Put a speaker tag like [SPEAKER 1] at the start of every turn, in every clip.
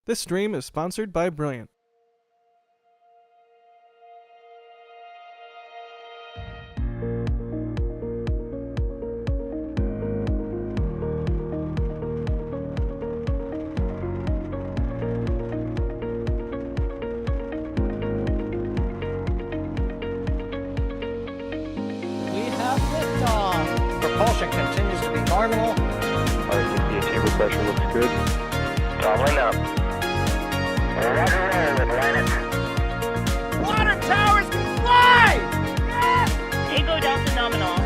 [SPEAKER 1] This stream is sponsored by Brilliant.
[SPEAKER 2] We have liftoff. Propulsion continues to be normal.
[SPEAKER 3] Chamber pressure looks good.
[SPEAKER 4] Doubling up. Roger roll, Atlantis.
[SPEAKER 2] Water towers can fly! Yes!
[SPEAKER 4] Ego Delta nominal.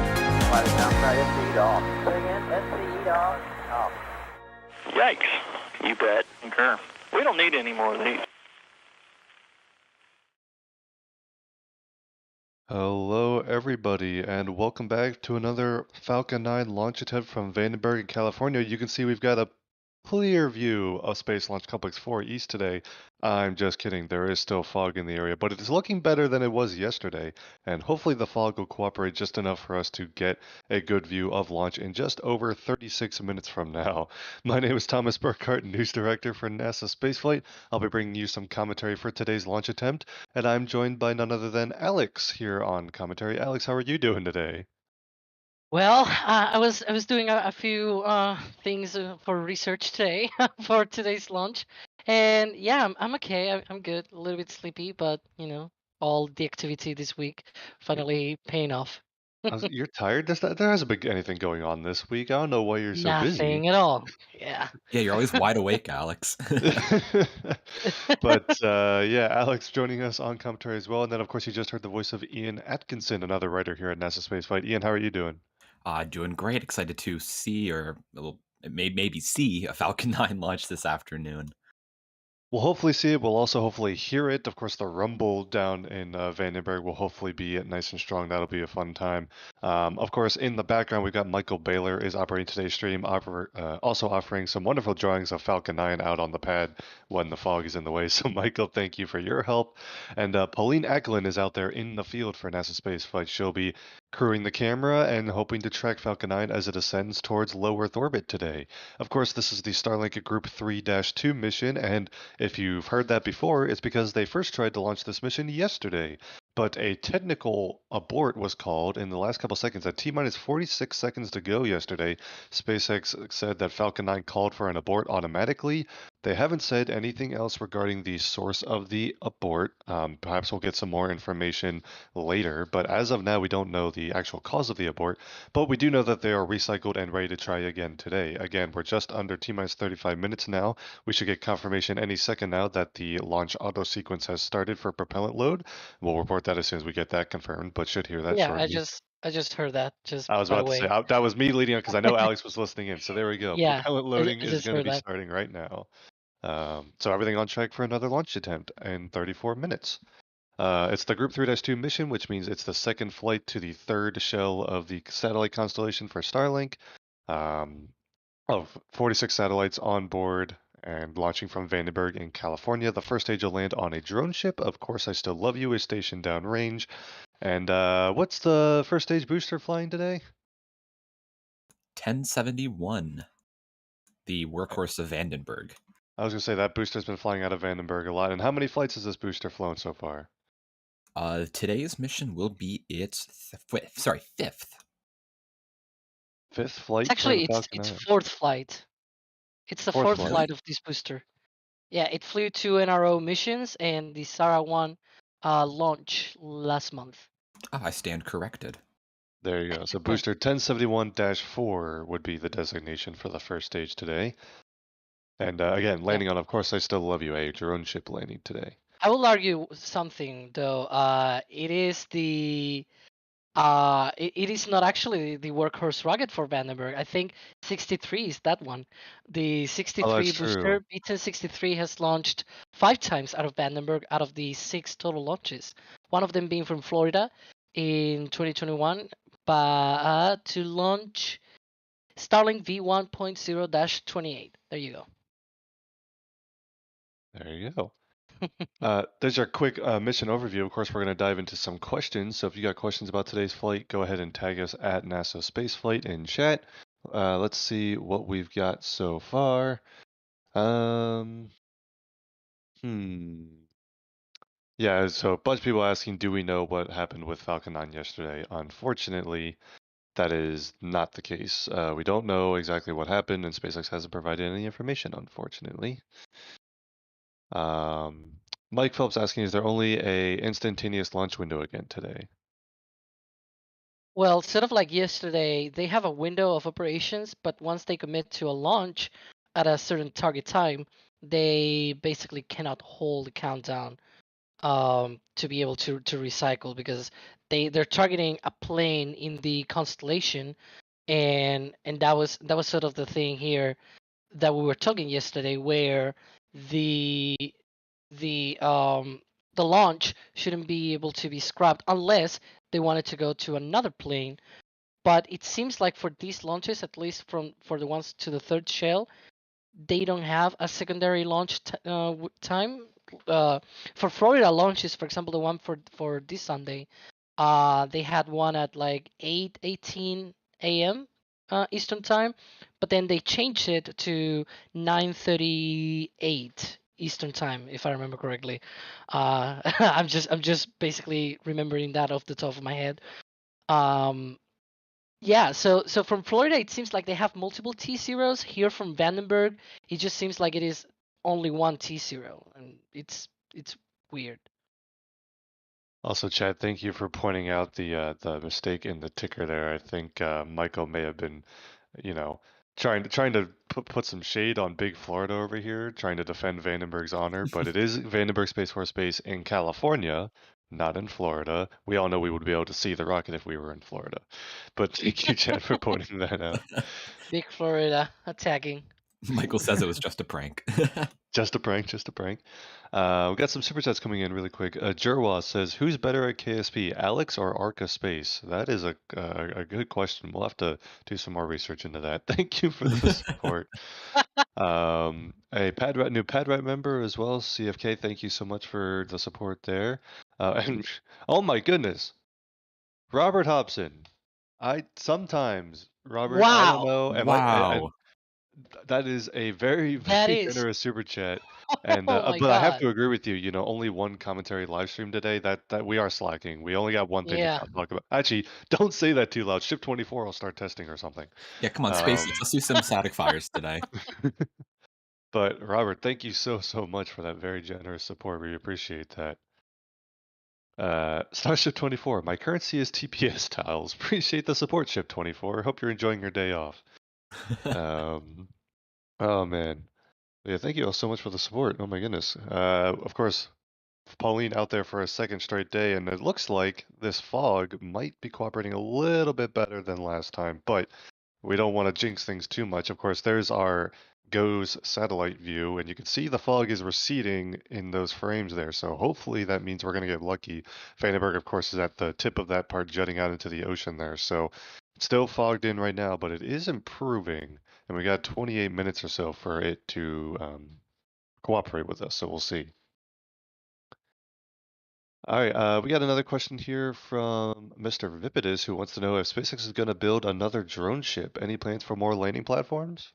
[SPEAKER 3] Flight downside SC off.
[SPEAKER 2] Bring in SCE off.
[SPEAKER 3] Off.
[SPEAKER 4] Yikes. You bet. Concur. We don't need any more of these.
[SPEAKER 5] Hello everybody and welcome back to another Falcon 9 launch attempt from Vandenberg in California. You can see we've got a clear view of Space Launch Complex 4 East today. I'm just kidding, there is still fog in the area, but it is looking better than it was yesterday, and hopefully the fog will cooperate just enough for us to get a good view of launch in just over 36 minutes from now. My name is Thomas Burkhart, News Director for NASASpaceflight. I'll be bringing you some commentary for today's launch attempt, and I'm joined by none other than Alex here on commentary. Alex, how are you doing today?
[SPEAKER 6] Well, I was doing a few things for research today for today's launch, and yeah, I'm okay. I'm good. A little bit sleepy, but you know, all the activity this week finally paying off.
[SPEAKER 5] You're tired? There hasn't been anything going on this week. I don't know why you're so busy.
[SPEAKER 6] Nothing at all. Yeah.
[SPEAKER 7] Yeah, you're always wide awake, Alex.
[SPEAKER 5] But yeah, Alex joining us on commentary as well. And then, of course, you just heard the voice of Ian Atkinson, another writer here at NASA Spaceflight. Ian, how are you doing?
[SPEAKER 7] Doing great. Excited to see, or maybe see a Falcon 9 launch this afternoon.
[SPEAKER 5] We'll hopefully see it. We'll also hopefully hear it. Of course, the rumble down in Vandenberg will hopefully be nice and strong. That'll be a fun time. Of course, in the background, we've got Michael Baylor is operating today's stream, also offering some wonderful drawings of Falcon 9 out on the pad when the fog is in the way. So, Michael, thank you for your help. And Pauline Eklund is out there in the field for NASA Spaceflight. She'll be crewing the camera and hoping to track Falcon 9 as it ascends towards low Earth orbit today. Of course, this is the Starlink Group 3-2 mission, and if you've heard that before, it's because they first tried to launch this mission yesterday. But a technical abort was called in the last couple seconds. At T-minus 46 seconds to go yesterday, SpaceX said that Falcon 9 called for an abort automatically. They haven't said anything else regarding the source of the abort. Perhaps we'll get some more information later, but as of now, we don't know the actual cause of the abort, but we do know that they are recycled and ready to try again today. Again, we're just under T-minus 35 minutes now. We should get confirmation any second now that the launch auto sequence has started for propellant load. We'll report that as soon as we get that confirmed, but should hear that
[SPEAKER 6] Yeah,
[SPEAKER 5] shortly.
[SPEAKER 6] I just heard that. Just
[SPEAKER 5] I was
[SPEAKER 6] by
[SPEAKER 5] about
[SPEAKER 6] the
[SPEAKER 5] to
[SPEAKER 6] way.
[SPEAKER 5] say, that was me leading on because I know Alex was listening in, so there we go.
[SPEAKER 6] Yeah,
[SPEAKER 5] Propellant loading
[SPEAKER 6] I
[SPEAKER 5] is
[SPEAKER 6] just
[SPEAKER 5] going to
[SPEAKER 6] heard
[SPEAKER 5] be
[SPEAKER 6] that.
[SPEAKER 5] starting right now. So everything on track for another launch attempt in 34 minutes. It's the Group 3-2 mission, which means it's the second flight to the third shell of the satellite constellation for Starlink. Of 46 satellites on board and launching from Vandenberg in California. The first stage will land on a drone ship. Of course, I Still Love You is stationed downrange. And what's the first stage booster flying today?
[SPEAKER 7] 1071, the workhorse of Vandenberg.
[SPEAKER 5] I was going to say that booster's been flying out of Vandenberg a lot. And how many flights has this booster flown so far?
[SPEAKER 7] Today's mission will be its fifth.
[SPEAKER 5] Fifth flight?
[SPEAKER 6] Actually,
[SPEAKER 5] for the
[SPEAKER 6] it's
[SPEAKER 5] Falcon 9?
[SPEAKER 6] fourth flight. It's the
[SPEAKER 5] Fourth
[SPEAKER 6] fourth
[SPEAKER 5] flight.
[SPEAKER 6] flight of this booster. Yeah, it flew 2 NRO missions and the Sarah 1 launch last month.
[SPEAKER 7] I stand corrected.
[SPEAKER 5] There you go. So booster 1071-4 would be the designation for the first stage today. And again, landing on, of course, I Still Love You, a drone ship landing today.
[SPEAKER 6] I will argue something though. It is the it is not actually the workhorse rocket for Vandenberg. I think 63 is that one. The 63
[SPEAKER 5] that's
[SPEAKER 6] booster
[SPEAKER 5] true.
[SPEAKER 6] B-1063 has launched 5 times out of Vandenberg out of the 6 total launches. One of them being from Florida in 2021, but to launch Starlink V1.0-28. There you go.
[SPEAKER 5] There you go. There's our quick mission overview. Of course, we're going to dive into some questions. So if you got questions about today's flight, go ahead and tag us at NASA Spaceflight in chat. Let's see what we've got so far. Yeah, so a bunch of people asking, do we know what happened with Falcon 9 yesterday? Unfortunately, that is not the case. We don't know exactly what happened, and SpaceX hasn't provided any information, unfortunately. Mike Phelps asking, is there only a instantaneous launch window again today?
[SPEAKER 6] Well, sort of like yesterday, they have a window of operations, but once they commit to a launch at a certain target time, they basically cannot hold the countdown to be able to recycle because they're targeting a plane in the constellation, and that was sort of the thing here that we were talking yesterday, where the the um the launch shouldn't be able to be scrapped unless they wanted to go to another plane. But it seems like for these launches, at least for the ones to the third shell, they don't have a secondary launch time. For Florida launches, for example, the one for this Sunday, they had one at like 8:18 a.m. Eastern time, but then they changed it to 9:38 Eastern time, if I remember correctly. I'm just basically remembering that off the top of my head. Um, yeah, so from Florida, it seems like they have multiple T0s. Here from Vandenberg, it just seems like it is only one T0, and it's weird.
[SPEAKER 5] Also, Chad, thank you for pointing out the mistake in the ticker there. I think Michael may have been, you know, trying to put some shade on Big Florida over here, trying to defend Vandenberg's honor, but it is Vandenberg Space Force Base in California, not in Florida. We all know we would be able to see the rocket if we were in Florida. But thank you, Chad, for pointing that out.
[SPEAKER 6] Big Florida attacking.
[SPEAKER 7] Michael says it was just a prank.
[SPEAKER 5] Just a prank, just a prank. We got some super chats coming in really quick. Jerwa says, "Who's better at KSP, Alex or Arca Space?" That is a good question. We'll have to do some more research into that. Thank you for the support. A new PadRat member as well, CFK. Thank you so much for the support there. And oh my goodness, Robert Hobson. Robert, I don't
[SPEAKER 6] Wow,
[SPEAKER 5] know.
[SPEAKER 7] Wow.
[SPEAKER 5] That is a very,
[SPEAKER 6] that
[SPEAKER 5] very
[SPEAKER 6] is.
[SPEAKER 5] generous super chat. And
[SPEAKER 6] Oh my
[SPEAKER 5] but I have
[SPEAKER 6] God.
[SPEAKER 5] to agree with you. Only one commentary live stream today. That we are slacking. We only got one thing to
[SPEAKER 6] Yeah.
[SPEAKER 5] talk about. Actually, don't say that too loud. Ship 24 will start testing or something.
[SPEAKER 7] Yeah, come on,
[SPEAKER 5] Um,
[SPEAKER 7] SpaceX. Let's do some static fires today.
[SPEAKER 5] but Robert, thank you so much for that very generous support. We appreciate that. Starship 24. My currency is TPS tiles. Appreciate the support, Ship 24. Hope you're enjoying your day off. Oh man. Yeah, thank you all so much for the support. Oh my goodness. Of course, Pauline out there for a second straight day, and it looks like this fog might be cooperating a little bit better than last time, but we don't want to jinx things too much. Of course, there's our GOES satellite view, and you can see the fog is receding in those frames there, so hopefully that means we're going to get lucky. Vandenberg, of course, is at the tip of that part jutting out into the ocean there, so it's still fogged in right now, but it is improving, and we got 28 minutes or so for it to cooperate with us, so we'll see. All right, we got another question here from Mr. Vipidus, who wants to know if SpaceX is going to build another drone ship. Any plans for more landing platforms?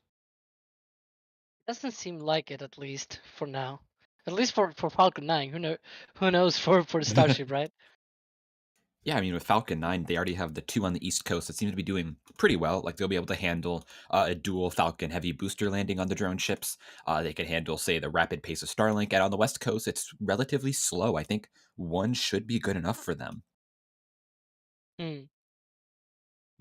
[SPEAKER 6] Doesn't seem like it, at least for now. At least for Falcon 9. Who knows for the Starship, right?
[SPEAKER 7] Yeah, I mean, with Falcon 9, they already have the two on the East Coast that seem to be doing pretty well. Like, they'll be able to handle a dual Falcon heavy booster landing on the drone ships. They can handle, say, the rapid pace of Starlink. And on the West Coast, it's relatively slow. I think one should be good enough for them.
[SPEAKER 6] Hmm.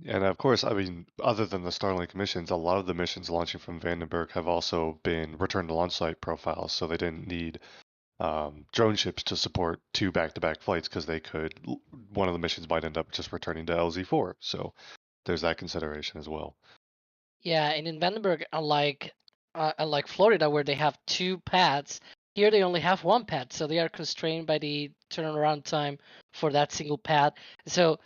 [SPEAKER 5] And of course, I mean, other than the Starlink missions, a lot of the missions launching from Vandenberg have also been return to launch site profiles, so they didn't need drone ships to support two back-to-back flights because one of the missions might end up just returning to LZ4. So there's that consideration as well.
[SPEAKER 6] Yeah, and in Vandenberg, unlike Florida, where they have two pads, here they only have one pad, so they are constrained by the turnaround time for that single pad. So,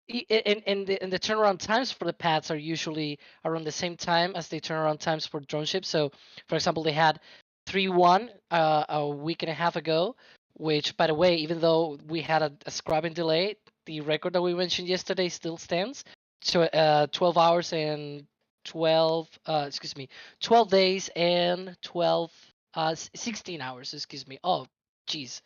[SPEAKER 6] and the turnaround times for the pads are usually around the same time as the turnaround times for drone ships. So, for example, they had 3-1 a week and a half ago, which, by the way, even though we had a scrubbing delay, the record that we mentioned yesterday still stands. So 12 hours and 12 days and 12 16 hours, excuse me. Oh, jeez.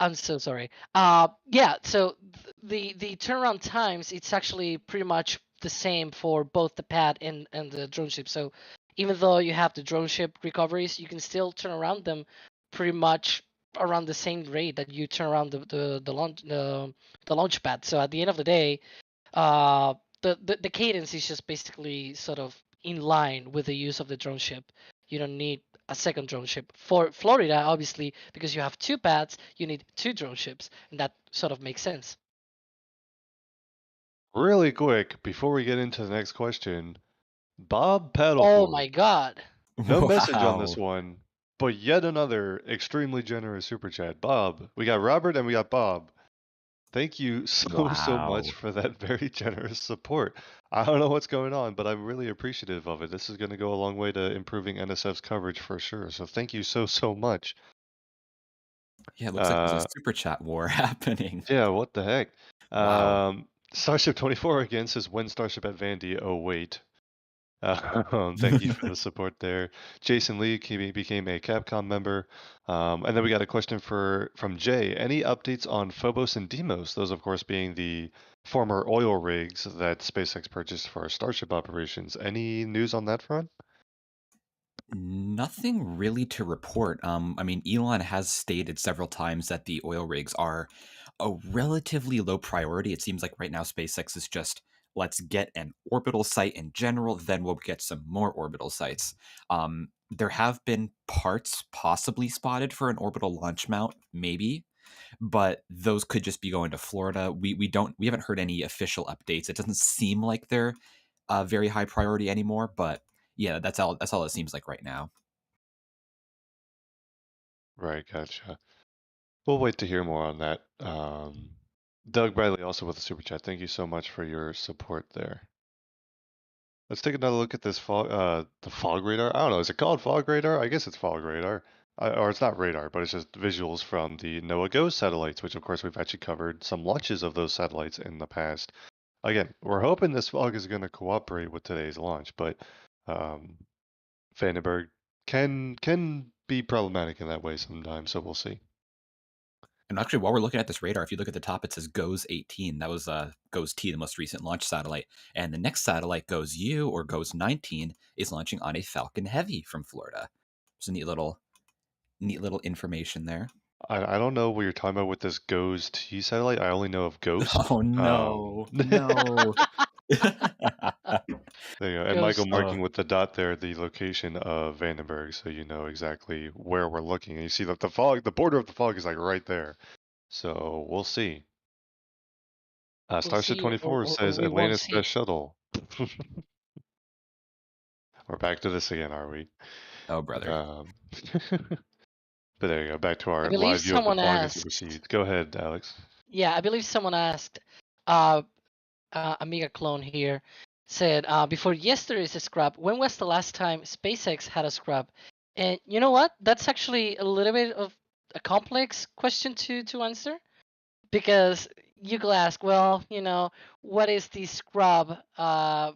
[SPEAKER 6] I'm so sorry. Yeah, so the turnaround times, it's actually pretty much the same for both the pad and the drone ship. So even though you have the drone ship recoveries, you can still turn around them pretty much around the same rate that you turn around the launch pad. So at the end of the day, uh, the cadence is just basically sort of in line with the use of the drone ship. You don't need a second drone ship. For Florida, obviously, because you have two pads, you need two drone ships, and that sort of makes sense.
[SPEAKER 5] Really quick, before we get into the next question, Bob
[SPEAKER 6] Oh
[SPEAKER 5] Paddleford.
[SPEAKER 6] my god.
[SPEAKER 5] No message on this
[SPEAKER 7] Wow.
[SPEAKER 5] one, but yet another extremely generous super chat. Bob, we got Robert and we got Bob. Thank you so much
[SPEAKER 7] Wow.
[SPEAKER 5] for that very generous support. I don't know what's going on, but I'm really appreciative of it. This is going to go a long way to improving NSF's coverage for sure. So thank you so much.
[SPEAKER 7] Yeah, it looks like there's a super chat war happening.
[SPEAKER 5] Yeah, what the heck?
[SPEAKER 7] Wow.
[SPEAKER 5] Starship 24 again says, when Starship at Vandy? Oh, wait. Thank you for the support there. Jason Lee became a Capcom member. And then we got a question from Jay. Any updates on Phobos and Deimos? Those, of course, being the former oil rigs that SpaceX purchased for Starship operations. Any news on that front?
[SPEAKER 7] Nothing really to report. I mean, Elon has stated several times that the oil rigs are a relatively low priority. It seems like right now SpaceX is just, let's get an orbital site in general, then we'll get some more orbital sites. There have been parts possibly spotted for an orbital launch mount, maybe, but those could just be going to Florida. We haven't heard any official updates. It doesn't seem like they're a very high priority anymore, but yeah, that's all it seems like right now.
[SPEAKER 5] Right, gotcha. We'll wait to hear more on that. Doug Bradley also with a super chat. Thank you so much for your support there. Let's take another look at this the fog radar. I don't know, is it called fog radar? I guess it's fog radar. Or it's not radar, but it's just visuals from the NOAA GOES satellites, which of course we've actually covered some launches of those satellites in the past. Again, we're hoping this fog is going to cooperate with today's launch, but Vandenberg can be problematic in that way sometimes, so we'll see.
[SPEAKER 7] And actually, while we're looking at this radar, if you look at the top, it says GOES 18. That was GOES T, the most recent launch satellite. And the next satellite, GOES U, or GOES 19, is launching on a Falcon Heavy from Florida. It's a neat little information there.
[SPEAKER 5] I don't know what you're talking about with this GOES T satellite. I only know of Ghost.
[SPEAKER 7] Oh no, no.
[SPEAKER 5] There you go. And
[SPEAKER 6] Ghost.
[SPEAKER 5] Michael marking with the dot there the location of Vandenberg, so you know exactly where we're looking. And you see that the fog, the border of the fog is like right there. So we'll see.
[SPEAKER 6] We'll
[SPEAKER 5] Starship
[SPEAKER 6] see,
[SPEAKER 5] 24 says
[SPEAKER 6] we won't
[SPEAKER 5] Atlantis
[SPEAKER 6] see.
[SPEAKER 5] Space Shuttle. We're back to this again, are we?
[SPEAKER 7] Oh, brother.
[SPEAKER 5] But there you go. Back to our
[SPEAKER 6] believe
[SPEAKER 5] live view of the
[SPEAKER 6] someone
[SPEAKER 5] fog as it
[SPEAKER 6] asked-
[SPEAKER 5] proceeds. Go ahead, Alex.
[SPEAKER 6] Yeah, I believe someone asked, Amiga clone here said, before yesterday's scrub, when was the last time SpaceX had a scrub? And you know what? That's actually a little bit of a complex question to answer, because you could ask, well, you know, what is the scrub by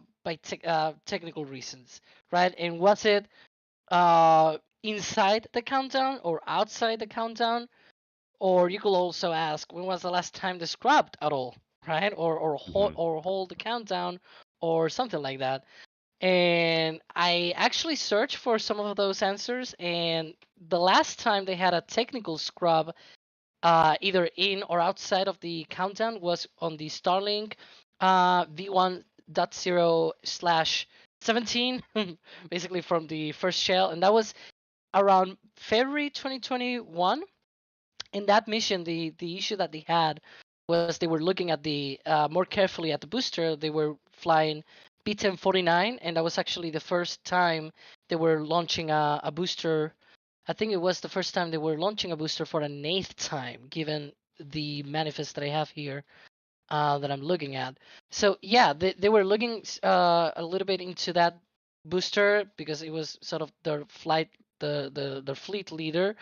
[SPEAKER 6] technical reasons, right? And was it inside the countdown or outside the countdown? Or you could also ask, when was the last time they scrubbed at all, right? Or hold the countdown or something like that. And I actually searched for some of those answers, and the last time they had a technical scrub, either in or outside of the countdown, was on the Starlink v1.0/17, basically from the first shell, and that was around February 2021. In that mission, the issue that they had was they were looking at the more carefully at the booster. They were flying B1049, and that was actually the first time they were launching a booster. I think it was the first time they were launching a booster for an 8th time, given the manifest that I have here that I'm looking at. So yeah, they were looking a little bit into that booster because it was sort of their flight, the fleet leader,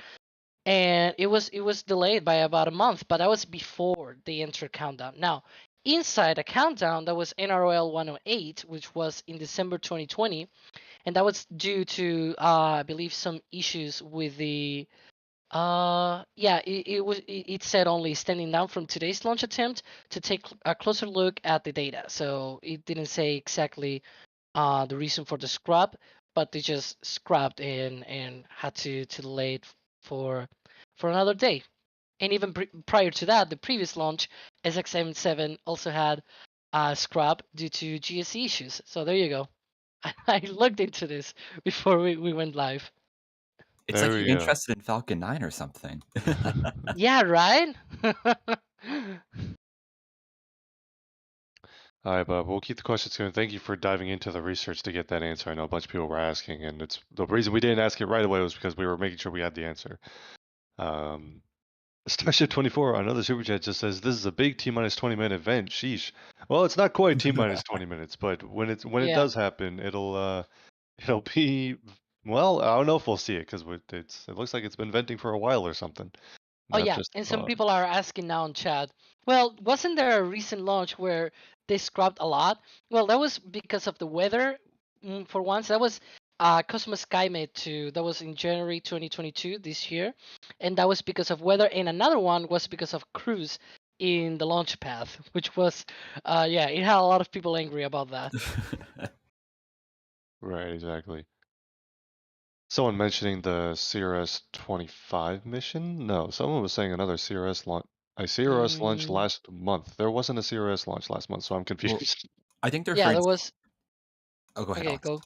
[SPEAKER 6] and it was delayed by about a month, but that was before they entered countdown. Now, inside a countdown, that was NROL 108, which was in December 2020, and that was due to I believe some issues with the it said only standing down from today's launch attempt to take a closer look at the data. So it didn't say exactly the reason for the scrub, but they just scrubbed and had to delay it for another day. And even prior to that, the previous launch, SXM7 also had a scrub due to GSE issues. So there you go. I looked into this before we went live.
[SPEAKER 7] It's
[SPEAKER 5] There
[SPEAKER 7] like
[SPEAKER 5] we
[SPEAKER 7] you're
[SPEAKER 5] go.
[SPEAKER 7] interested in Falcon 9 or something.
[SPEAKER 6] Yeah, right?
[SPEAKER 5] All right, Bob. We'll keep the questions going. Thank you for diving into the research to get that answer. I know a bunch of people were asking, and it's the reason we didn't ask it right away was because we were making sure we had the answer. Starship 24 on another super chat just says this is a big T-minus 20-minute event. Sheesh. Well, it's not quite T-minus 20 minutes, but when it
[SPEAKER 6] Yeah.
[SPEAKER 5] does happen, it'll be, well, I don't know if we'll see it because it looks like it's been venting for a while or something.
[SPEAKER 6] Oh
[SPEAKER 5] Not
[SPEAKER 6] yeah,
[SPEAKER 5] just
[SPEAKER 6] and some
[SPEAKER 5] thought.
[SPEAKER 6] people are asking now in chat. Well, wasn't there a recent launch where they scrubbed a lot? Well, that was because of the weather. For once, that was Cosmos SkyMate 2. That was in January 2022 this year, and that was because of weather. And another one was because of cruise in the launch path, which was, it had a lot of people angry about that.
[SPEAKER 5] Right, exactly. Someone mentioning the CRS-25 mission? No, someone was saying another CRS launch. A CRS launch last month. There wasn't a CRS launch last month, so I'm confused.
[SPEAKER 7] I think they're
[SPEAKER 6] Yeah,
[SPEAKER 7] referring
[SPEAKER 6] there was.
[SPEAKER 7] Oh, go ahead,
[SPEAKER 6] Okay,
[SPEAKER 7] Alex.
[SPEAKER 6] go.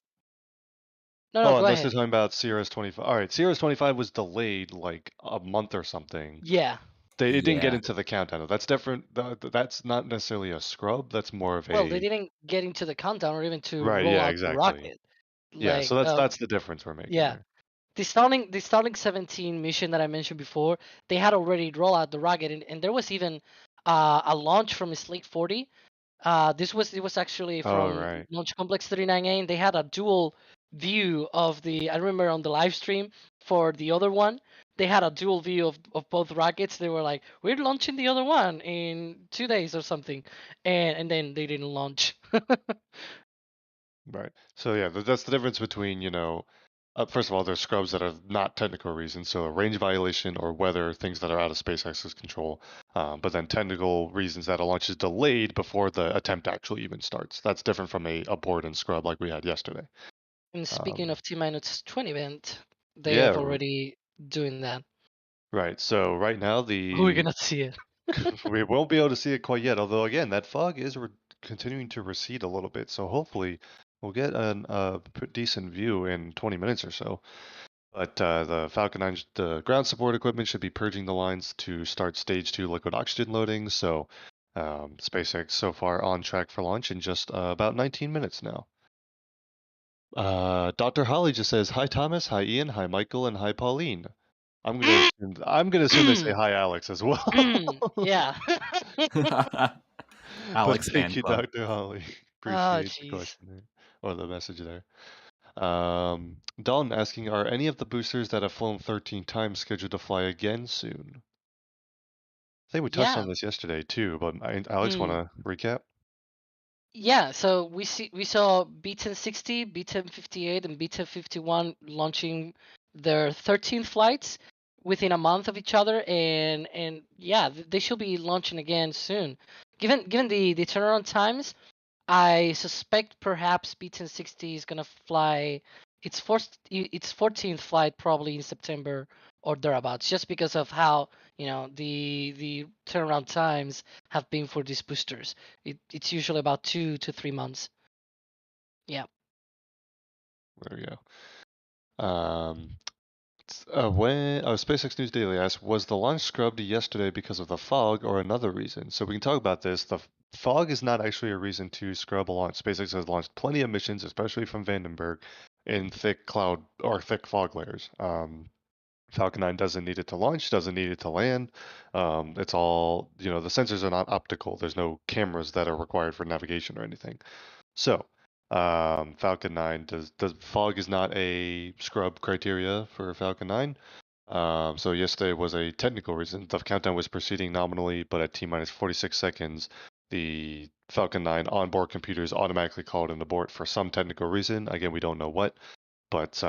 [SPEAKER 6] No,
[SPEAKER 5] Oh,
[SPEAKER 6] go
[SPEAKER 5] unless they're
[SPEAKER 6] ahead.
[SPEAKER 5] talking about CRS-25. All right, CRS-25 was delayed like a month or something.
[SPEAKER 6] Yeah.
[SPEAKER 5] It didn't get
[SPEAKER 7] Yeah.
[SPEAKER 5] into the countdown. That's different. That's not necessarily a scrub. That's more of
[SPEAKER 6] Well, they
[SPEAKER 5] a
[SPEAKER 6] didn't get into the countdown or even to
[SPEAKER 5] right.
[SPEAKER 6] roll
[SPEAKER 5] Yeah,
[SPEAKER 6] out the
[SPEAKER 5] exactly.
[SPEAKER 6] rocket.
[SPEAKER 5] Yeah, so
[SPEAKER 6] Like,
[SPEAKER 5] that's the difference we're making
[SPEAKER 6] yeah.
[SPEAKER 5] there.
[SPEAKER 6] The Starlink 17 mission that I mentioned before, they had already rolled out the rocket, and there was even a launch from Slate 40. It was actually
[SPEAKER 5] Oh,
[SPEAKER 6] from
[SPEAKER 5] right.
[SPEAKER 6] Launch Complex 39A, and they had a dual view of the. I remember on the live stream for the other one, they had a dual view of both rockets. They were like, "We're launching the other one in 2 days or something," and then they didn't launch.
[SPEAKER 5] Right. So yeah, that's the difference between, first of all, there's scrubs that are not technical reasons, so a range violation or weather, things that are out of SpaceX's control. But then technical reasons that a launch is delayed before the attempt actually even starts. That's different from a abort and scrub like we had yesterday.
[SPEAKER 6] And speaking of T-20 event, they
[SPEAKER 5] Yeah,
[SPEAKER 6] have already doing that.
[SPEAKER 5] right. So right now
[SPEAKER 6] We're gonna see it.
[SPEAKER 5] we won't be able to see it quite yet. Although again, that fog is continuing to recede a little bit, so hopefully we'll get a decent view in 20 minutes or so. But the Falcon 9, the ground support equipment should be purging the lines to start stage 2 liquid oxygen loading. So SpaceX so far on track for launch in just about 19 minutes now. Dr. Holly just says, "Hi Thomas, hi Ian, hi Michael, and hi Pauline." I'm gonna assume they say hi Alex as well.
[SPEAKER 6] Yeah.
[SPEAKER 7] Alex
[SPEAKER 5] But thank
[SPEAKER 7] fan
[SPEAKER 5] you,
[SPEAKER 7] club.
[SPEAKER 5] Dr. Holly.
[SPEAKER 6] Oh,
[SPEAKER 5] Appreciate the
[SPEAKER 6] jeez.
[SPEAKER 5] question there, or the message there. Dalton asking, are any of the boosters that have flown 13 times scheduled to fly again soon? I think we touched
[SPEAKER 6] Yeah.
[SPEAKER 5] on this yesterday too, but Alex, want to recap?
[SPEAKER 6] Yeah, so we saw B1060, B1058, and B1051 launching their 13th flights within a month of each other, and yeah, they should be launching again soon. Given the turnaround times, I suspect perhaps B1060 is gonna fly its 14th flight probably in September or thereabouts, just because of how the turnaround times have been for these boosters. It's usually about 2 to 3 months. Yeah.
[SPEAKER 5] There we go. When SpaceX News Daily asks, was the launch scrubbed yesterday because of the fog or another reason? So we can talk about this. The fog is not actually a reason to scrub a launch. SpaceX has launched plenty of missions, especially from Vandenberg, in thick cloud or thick fog layers. Falcon 9 doesn't need it to launch, doesn't need it to land. It's all, the sensors are not optical. There's no cameras that are required for navigation or anything. So, Falcon 9 does fog is not a scrub criteria for Falcon 9. So yesterday was a technical reason. The countdown was proceeding nominally, but at T minus 46 seconds, the Falcon 9 onboard computers automatically called an abort for some technical reason. Again, we don't know what, but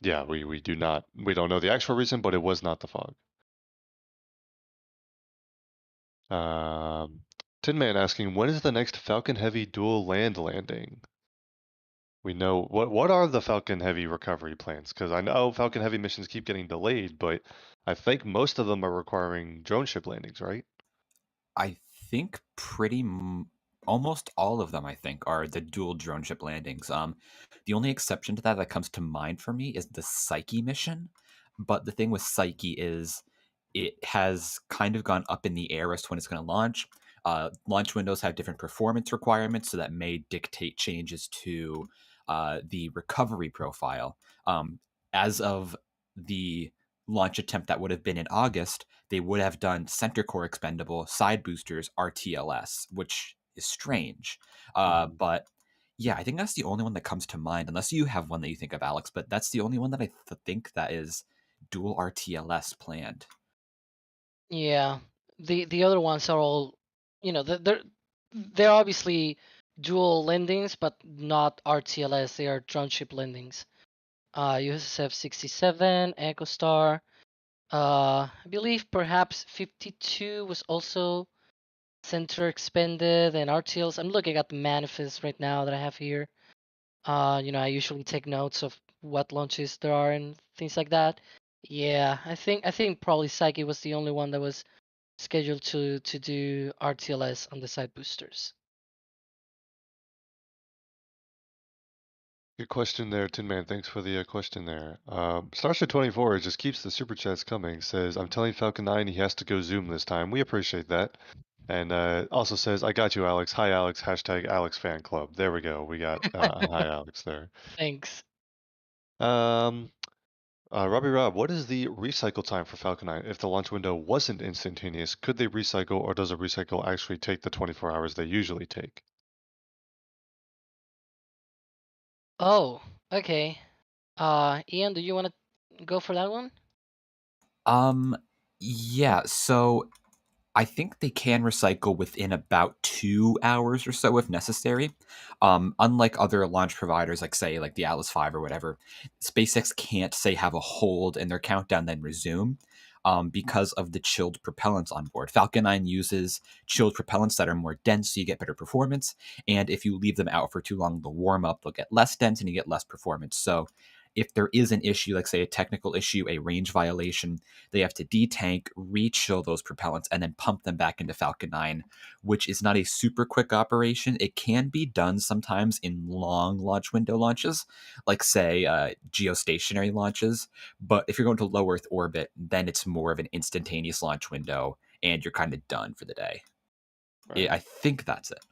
[SPEAKER 5] yeah, we don't know the actual reason, but it was not the fog. Tin Man asking, when is the next Falcon Heavy dual landing? We know what are the Falcon Heavy recovery plans? Because I know Falcon Heavy missions keep getting delayed, but I think most of them are requiring drone ship landings, right?
[SPEAKER 7] I think almost all of them, I think, are the dual drone ship landings. The only exception to that comes to mind for me is the Psyche mission. But the thing with Psyche is it has kind of gone up in the air as to when it's going to launch. Launch windows have different performance requirements, so that may dictate changes to the recovery profile. As of the launch attempt that would have been in August, they would have done center core expendable side boosters RTLS, which is strange. But yeah, I think that's the only one that comes to mind, unless you have one that you think of, Alex. But that's the only one that I think that is dual RTLS planned.
[SPEAKER 6] Yeah, the other ones are all, they're obviously dual landings, but not RTLS. They are drone ship landings. USSF 67, Echo Star. I believe perhaps 52 was also center expended and RTLs. I'm looking at the manifest right now that I have here. I usually take notes of what launches there are and things like that. Yeah, I think probably Psyche was the only one that was scheduled to do RTLS on the side boosters.
[SPEAKER 5] Good question there, Tin Man. Thanks for the question there. Starship 24 just keeps the super chats coming. Says, I'm telling Falcon 9 he has to go Zoom this time. We appreciate that. And also says, I got you, Alex. Hi, Alex. Hashtag Alex Fan Club. There we go. We got hi, Alex there.
[SPEAKER 6] Thanks.
[SPEAKER 5] Robbie Rob, what is the recycle time for Falcon 9? If the launch window wasn't instantaneous, could they recycle, or does a recycle actually take the 24 hours they usually take?
[SPEAKER 6] Oh, okay. Ian, do you want to go for that one?
[SPEAKER 7] Yeah, so I think they can recycle within about 2 hours or so if necessary. Unlike other launch providers, like the Atlas V or whatever, SpaceX can't say have a hold in their countdown then resume because of the chilled propellants on board. Falcon 9 uses chilled propellants that are more dense, so you get better performance. And if you leave them out for too long, they'll warm up, they'll get less dense, and you get less performance. So if there is an issue, like say a technical issue, a range violation, they have to detank, rechill those propellants, and then pump them back into Falcon 9, which is not a super quick operation. It can be done sometimes in long launch window launches, like say geostationary launches. But if you're going to low Earth orbit, then it's more of an instantaneous launch window, and you're kind of done for the day.
[SPEAKER 5] Right.
[SPEAKER 7] I think that's it.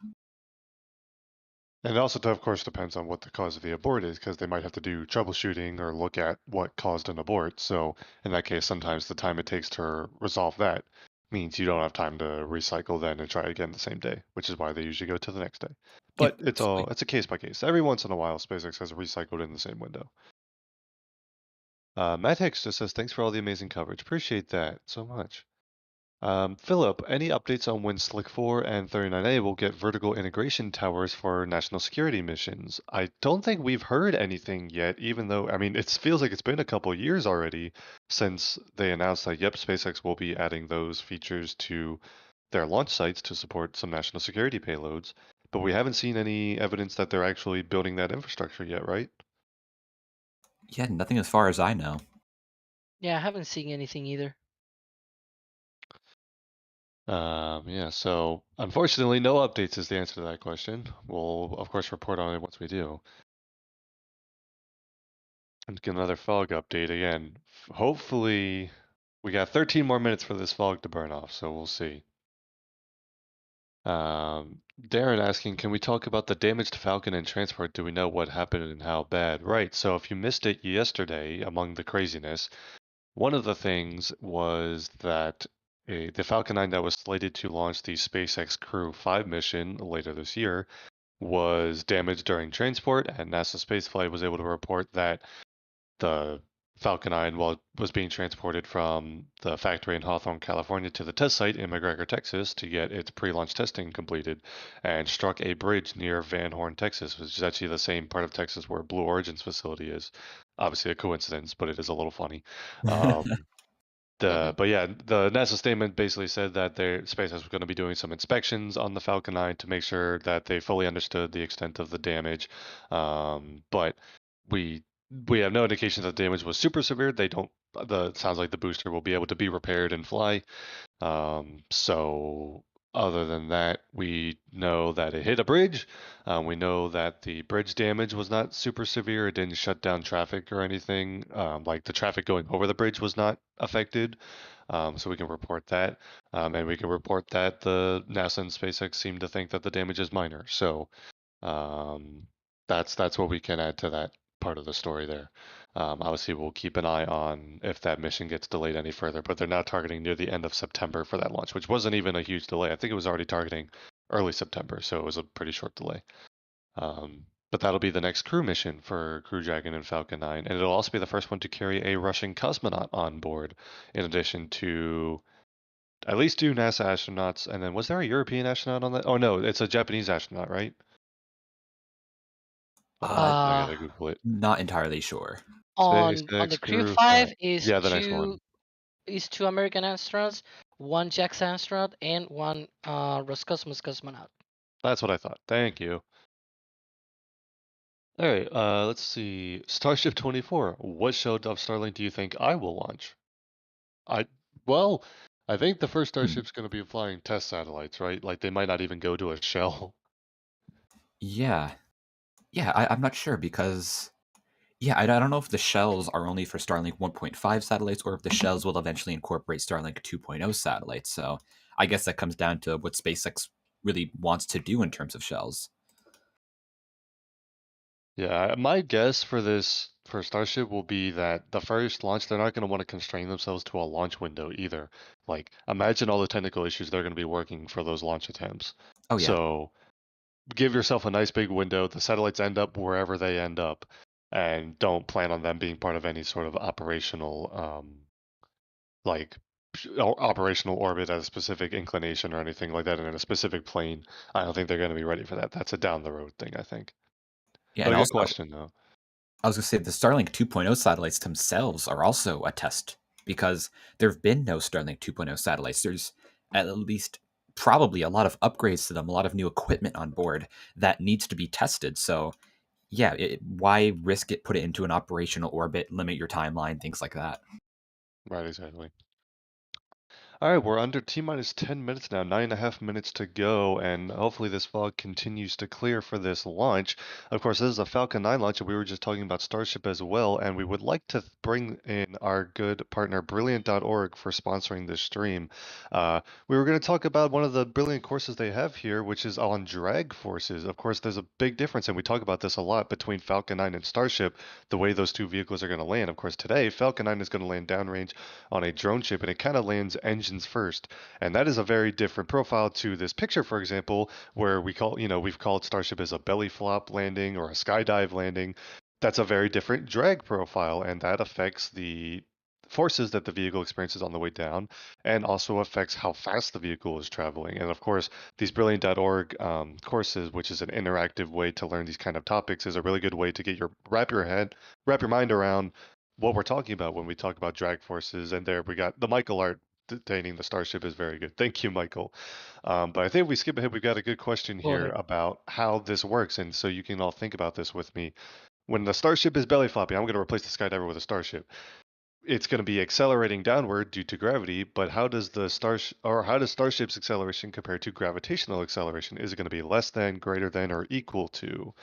[SPEAKER 5] And it also, of course, depends on what the cause of the abort is, because they might have to do troubleshooting or look at what caused an abort. So in that case, sometimes the time it takes to resolve that means you don't have time to recycle then and try again the same day, which is why they usually go to the next day. But it's a case by case. Every once in a while, SpaceX has recycled in the same window. Matt Hicks just says, thanks for all the amazing coverage. Appreciate that so much. Philip, any updates on when Slick 4 and 39A will get vertical integration towers for national security missions? I don't think we've heard anything yet, even though, I mean, it feels like it's been a couple years already since they announced that, yep, SpaceX will be adding those features to their launch sites to support some national security payloads. But we haven't seen any evidence that they're actually building that infrastructure yet, right?
[SPEAKER 7] Yeah, nothing as far as I know.
[SPEAKER 6] Yeah, I haven't seen anything either.
[SPEAKER 5] Yeah, so unfortunately, no updates is the answer to that question. We'll, of course, report on it once we do. And get another fog update again. Hopefully, we got 13 more minutes for this fog to burn off, so we'll see. Darren asking, can we talk about the damaged Falcon and transport? Do we know what happened and how bad? Right, so if you missed it yesterday, among the craziness, one of the things was that the Falcon 9 that was slated to launch the SpaceX Crew 5 mission later this year was damaged during transport, and NASASpaceflight was able to report that the Falcon 9 while it was being transported from the factory in Hawthorne, California to the test site in McGregor, Texas to get its pre-launch testing completed and struck a bridge near Van Horn, Texas, which is actually the same part of Texas where Blue Origin's facility is. Obviously a coincidence, but it is a little funny.
[SPEAKER 6] Mhm.
[SPEAKER 5] But yeah, the NASA statement basically said that SpaceX was going to be doing some inspections on the Falcon 9 to make sure that they fully understood the extent of the damage. But we we have no indication that the damage was super severe. They don't. It sounds like the booster will be able to be repaired and fly. So other than that, we know that it hit a bridge. We know that the bridge damage was not super severe. It didn't shut down traffic or anything. Like the traffic going over the bridge was not affected. So we can report that. And we can report that the NASA and SpaceX seem to think that the damage is minor. So um, that's what we can add to that part of the story there. Obviously, we'll keep an eye on if that mission gets delayed any further, but they're now targeting near the end of September for that launch, which wasn't even a huge delay. I think it was already targeting early September, so it was a pretty short delay. But that'll be the next crew mission for Crew Dragon and Falcon 9, and it'll also be the first one to carry a Russian cosmonaut on board, in addition to at least 2 NASA astronauts, and then was there a European astronaut on that? Oh no, it's a Japanese astronaut, right? Hold on, I
[SPEAKER 6] Uh,
[SPEAKER 5] gotta Google it.
[SPEAKER 7] Not entirely sure.
[SPEAKER 6] on the
[SPEAKER 5] SpaceX
[SPEAKER 6] crew
[SPEAKER 5] crew. All
[SPEAKER 6] five
[SPEAKER 5] right. Yeah, the next one.
[SPEAKER 6] is two American astronauts, one JAXA astronaut, and one Roscosmos cosmonaut.
[SPEAKER 5] That's what I thought. Thank you. All right. Let's see. Starship 24. What shell of Starlink do you think I will launch? I well, I think the first Starship's going to be flying test satellites, right? Like they might not even go to a shell.
[SPEAKER 7] Yeah. Yeah, I'm not sure because I don't know if the shells are only for Starlink 1.5 satellites or if the shells will eventually incorporate Starlink 2.0 satellites. So I guess that comes down to what SpaceX really wants to do in terms of shells.
[SPEAKER 5] Yeah, my guess for Starship will be that the first launch, they're not going to want to constrain themselves to a launch window either. Like, imagine all the technical issues they're going to be working for those launch attempts.
[SPEAKER 7] Oh yeah.
[SPEAKER 5] So give yourself a nice big window. The satellites end up wherever they end up, and don't plan on them being part of any sort of operational, like operational orbit at a specific inclination or anything like that in a specific plane. I don't think they're going to be ready for that. That's a down the road thing, I think.
[SPEAKER 7] Yeah,
[SPEAKER 5] But
[SPEAKER 7] and
[SPEAKER 5] a good
[SPEAKER 7] also
[SPEAKER 5] question though.
[SPEAKER 7] I was going to say the Starlink 2.0 satellites themselves are also a test because there have been no Starlink 2.0 satellites. There's at least probably a lot of upgrades to them, a lot of new equipment on board that needs to be tested. So, yeah, why risk it, put it into an operational orbit, limit your timeline, things like that?
[SPEAKER 5] Right, exactly. All right, we're under T-minus 10 minutes now, 9.5 minutes to go, and hopefully this fog continues to clear for this launch. Of course, this is a Falcon 9 launch, and we were just talking about Starship as well, and we would like to bring in our good partner, Brilliant.org, for sponsoring this stream. We were going to talk about one of the brilliant courses they have here, which is on drag forces. Of course, there's a big difference, and we talk about this a lot, between Falcon 9 and Starship, the way those two vehicles are going to land. Of course, today, Falcon 9 is going to land downrange on a drone ship, and it kind of lands engines first, and that is a very different profile to this picture, for example, where we've called Starship as a belly flop landing or a skydive landing. That's a very different drag profile, and that affects the forces that the vehicle experiences on the way down, and also affects how fast the vehicle is traveling. And of course, these Brilliant.org courses, which is an interactive way to learn these kind of topics, is a really good way to wrap your mind around what we're talking about when we talk about drag forces. And there we got the Michael art detaining the Starship is very good. Thank you, Michael. But I think if we skip ahead, we've got a good question
[SPEAKER 6] Go
[SPEAKER 5] here
[SPEAKER 6] ahead.
[SPEAKER 5] about how this works. And so you can all think about this with me. When the Starship is belly flopping, I'm going to replace the Skydiver with a Starship. It's going to be accelerating downward due to gravity, but how does Starship's acceleration compare to gravitational acceleration? Is it going to be less than, greater than, or equal to?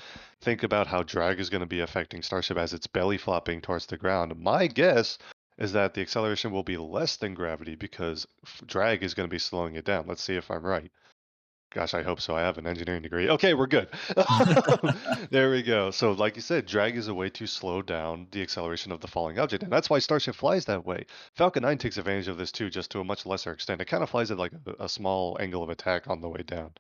[SPEAKER 5] Think about how drag is going to be affecting Starship as it's belly flopping towards the ground. My guess is that the acceleration will be less than gravity because drag is going to be slowing it down. Let's see if I'm right. Gosh, I hope so. I have an engineering degree. Okay, we're good. There we go. So, like you said, drag is a way to slow down the acceleration of the falling object, and that's why Starship flies that way. Falcon 9 takes advantage of this too, just to a much lesser extent. It kind of flies at like a small angle of attack on the way down.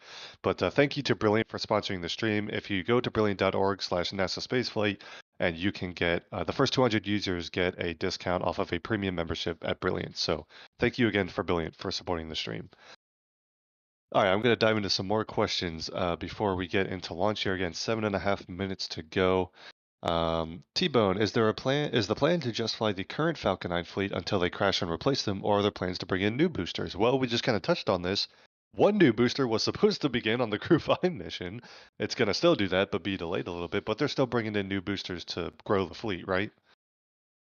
[SPEAKER 5] But thank you to Brilliant for sponsoring the stream. If you go to brilliant.org/NASASpaceflight, and you can get the first 200 users get a discount off of a premium membership at Brilliant. So thank you again for Brilliant for supporting the stream. All right, I'm going to dive into some more questions before we get into launch here. Again, 7.5 minutes to go. T-Bone, is there a plan? Is the plan to just fly the current Falcon 9 fleet until they crash and replace them, or are there plans to bring in new boosters? Well, we just kind of touched on this. One new booster was supposed to begin on the Crew 5 mission. It's going to still do that, but be delayed a little bit. But they're still bringing in new boosters to grow the fleet, right?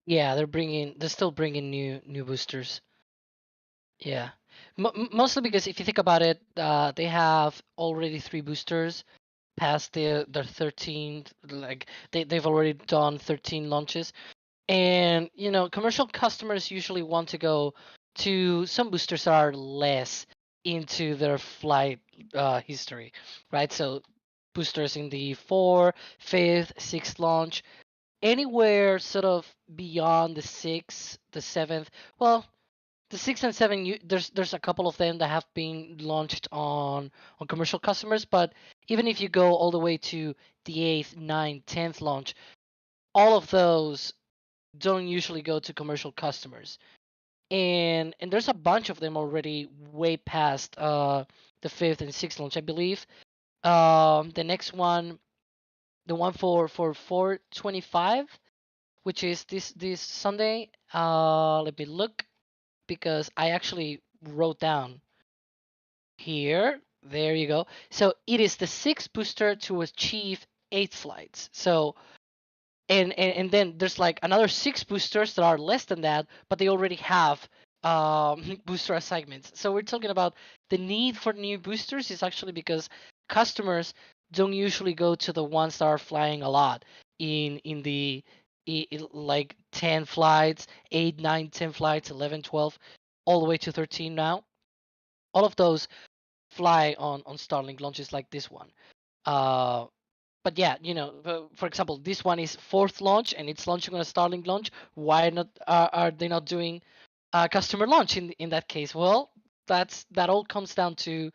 [SPEAKER 6] Yeah, they're still bringing new boosters. Yeah, mostly because if you think about it, they have already 3 boosters past their 13th. Like they've already done 13 launches, and you know, commercial customers usually want to go to some boosters that are less into their flight history, right? So boosters in the 4th, 5th, 6th launch, anywhere sort of beyond the 6th, the 7th. Well, the 6 and 7, there's a couple of them that have been launched on commercial customers, but even if you go all the way to the 8th, 9th, 10th launch, all of those don't usually go to commercial customers, and there's a bunch of them already way past the 5th and 6th launch, I believe. The next one, the one for 425, which is this Sunday. Let me look, because I actually wrote down here. There you go. So it is the 6th booster to achieve 8 flights. So and then there's like another 6 boosters that are less than that, but they already have booster assignments. So we're talking about the need for new boosters is actually because customers don't usually go to the ones that are flying a lot in the like 10 flights, 8, 9, 10 flights, 11, 12, all the way to 13 now. All of those fly on Starlink launches like this one. But yeah, you know, for example, this one is 4th launch and it's launching on a Starlink launch. Why not? Are they not doing a customer launch in that case? Well, that all comes down to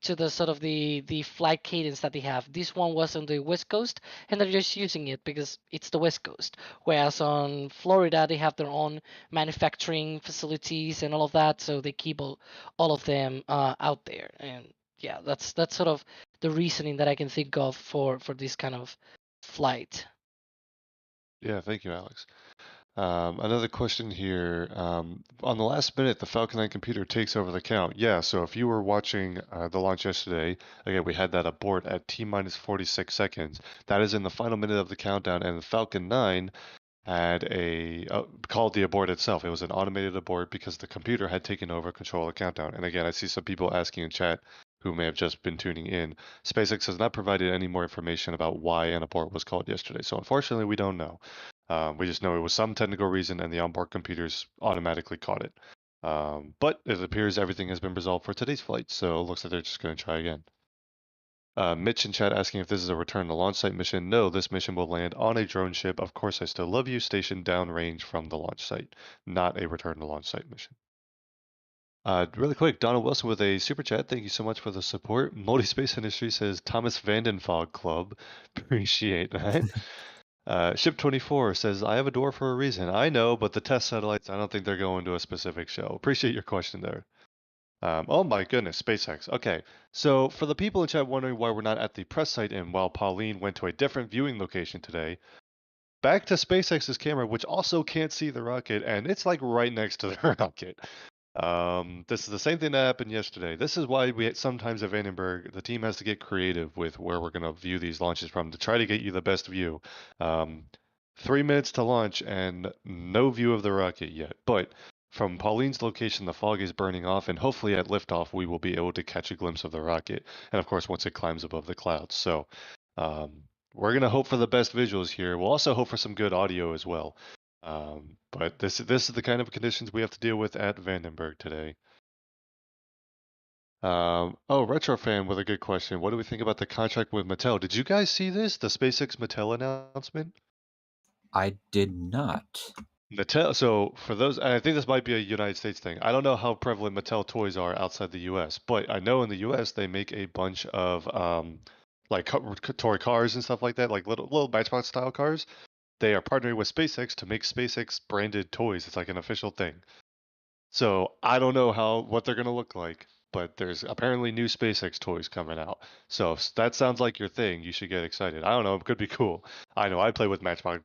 [SPEAKER 6] the sort of the flight cadence that they have. This one was on the West Coast, and they're just using it because it's the West Coast. Whereas on Florida, they have their own manufacturing facilities and all of that, so they keep all of them out there. And yeah, that's sort of the reasoning that I can think of for this kind of flight.
[SPEAKER 5] Yeah, thank you, Alex. Another question here. On the last minute, the Falcon 9 computer takes over the count. Yeah, so if you were watching the launch yesterday, again, we had that abort at T-minus 46 seconds. That is in the final minute of the countdown, and the Falcon 9 had called the abort itself. It was an automated abort because the computer had taken over control of the countdown. And again, I see some people asking in chat who may have just been tuning in. SpaceX has not provided any more information about why an abort was called yesterday. So unfortunately, we don't know. We just know it was some technical reason and the onboard computers automatically caught it. But it appears everything has been resolved for today's flight, so it looks like they're just going to try again. Mitch in chat asking if this is a return to launch site mission. No, this mission will land on a drone ship. Of course, I still love you, stationed downrange from the launch site. Not a return to launch site mission. Really quick, Donald Wilson with a super chat. Thank you so much for the support. Multi-Space Industry says Thomas Vandenfog Club. Appreciate that. Ship 24 says, I have a door for a reason. I know, but the test satellites, I don't think they're going to a specific show. Appreciate your question there. Oh my goodness, SpaceX. Okay, so for the people in chat wondering why we're not at the press site and while Pauline went to a different viewing location today, back to SpaceX's camera, which also can't see the rocket, and it's like right next to the rocket. This is the same thing that happened yesterday. This is why we sometimes at Vandenberg, the team has to get creative with where we're going to view these launches from to try to get you the best view. 3 minutes to launch and no view of the rocket yet. But from Pauline's location, the fog is burning off, and hopefully at liftoff, we will be able to catch a glimpse of the rocket. And of course, once it climbs above the clouds. So we're going to hope for the best visuals here. We'll also hope for some good audio as well. But this is the kind of conditions we have to deal with at Vandenberg today. Retro fan with a good question. What do we think about the contract with Mattel? Did you guys see this? The SpaceX Mattel announcement?
[SPEAKER 7] I did not.
[SPEAKER 5] Mattel. So for those, and I think this might be a United States thing. I don't know how prevalent Mattel toys are outside the U.S., but I know in the U.S. they make a bunch of like toy cars and stuff like that, like little Matchbox style cars. they are partnering with SpaceX to make SpaceX branded toys. It's like an official thing. So I don't know what they're gonna look like, but there's apparently new SpaceX toys coming out. So if that sounds like your thing, you should get excited. I don't know, it could be cool. I know I played with Matchbox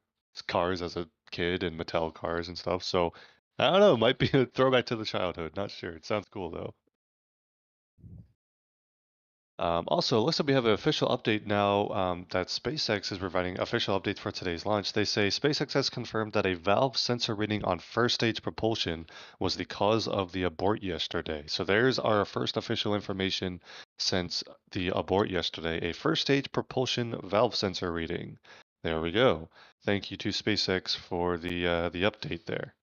[SPEAKER 5] cars as a kid and Mattel cars and stuff. So I don't know, it might be a throwback to the childhood. Not sure. It sounds cool though. Also, it looks like we have an official update now that SpaceX is providing official updates for today's launch. They say SpaceX has confirmed that a valve sensor reading on first stage propulsion was the cause of the abort yesterday. So there's our first official information since the abort yesterday, a first stage propulsion valve sensor reading. There we go. Thank you to SpaceX for the update there.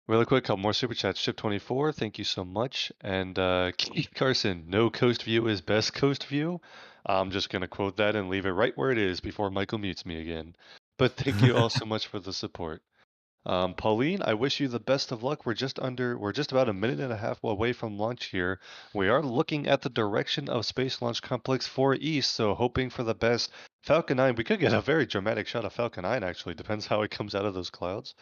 [SPEAKER 5] Really quick, couple more super chats. Ship24, thank you so much. And Keith Carson, no coast view is best coast view. I'm just going to quote that and leave it right where it is before Michael mutes me again. But thank you all so much for the support. Pauline, I wish you the best of luck. We're just about a minute and a half away from launch here. We are looking at the direction of Space Launch Complex 4 East, so hoping for the best. Falcon 9, we could get a very dramatic shot of Falcon 9 actually, depends how it comes out of those clouds.